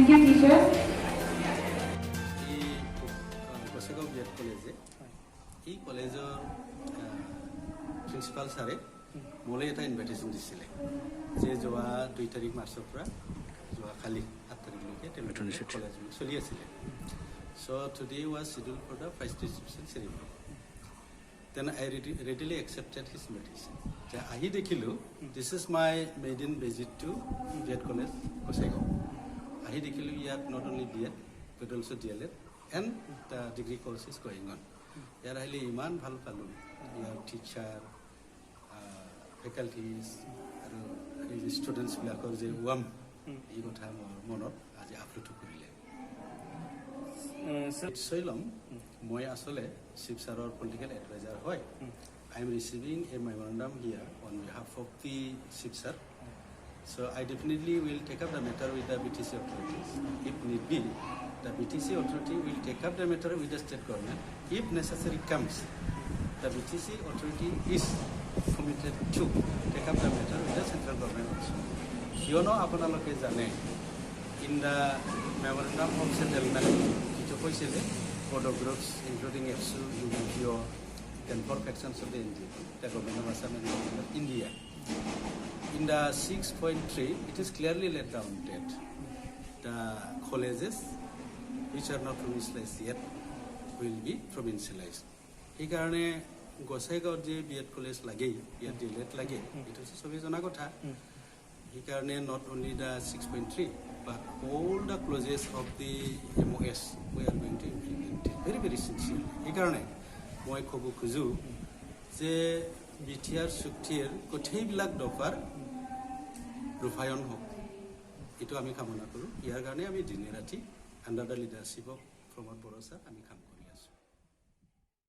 Thank you, teachers. Gosegaon B.Ed College. এই কলেজৰ principal ছাৰে মোলৈ এটা ইনভাইটেশ্যন দিছিলে যে যোৱা 2 তাৰিখ মাৰ্চৰ পৰা যোৱা কালি 8 তাৰিখলৈকে কলেজ চলি আছিলে so today was scheduled for the first reception ceremony then I readily accepted his invitation ja ahi dekhilu this is my maiden visit to B.Ed College Gosegaon ahi dekhilu yet not only B.Ed but also DLED and the degree course is going on ইয়াৰ আহিলে ইমান ভাল পালোঁ ইয়াৰ teacher faculties আৰু এই ষ্টুডেণ্টছবিলাকৰ যে warm এই কথা মোৰ মনত আজি আপ্লুত কৰিলে নিশ্চয় ল'ম মই আচলতে শিৱ ছাৰৰ পলিটিকেল এডভাইজাৰ হয় I am receiving a memorandum here on behalf of the Shiv sir so I definitely will take up the matter with the BTC authorities if need be. The BTC authority will take up the matter with the state government. If necessary comes, the BTC authority is committed to take up the matter with the central government also. You know, আপোনালোকে জানে in the memorandum of settlement, কিছু কৈছিল board of groups including EPSU, UNPO, and 4 factions of the NGO, the government of Assam and the government of India. In the 6.3, it is clearly laid down that the colleges which are not provincialized yet will be provincialized. Hikarane Gosegaon je B.Ed College lage, B.Ed DLED lage. It is sobe jana kotha. Hikarane not only the 6.3, but all the clauses of the MOS we are going to implement it very very sincerely. Hikarane moi khobu khuju je BTR চুক্তিৰ গোটেইবিলাক দফাৰ ৰূপায়ণ হওক এইটো আমি কামনা কৰোঁ ইয়াৰ কাৰণে আমি দিনে ৰাতি under the leadership of Pramod Boro sir আমি কাম কৰোঁ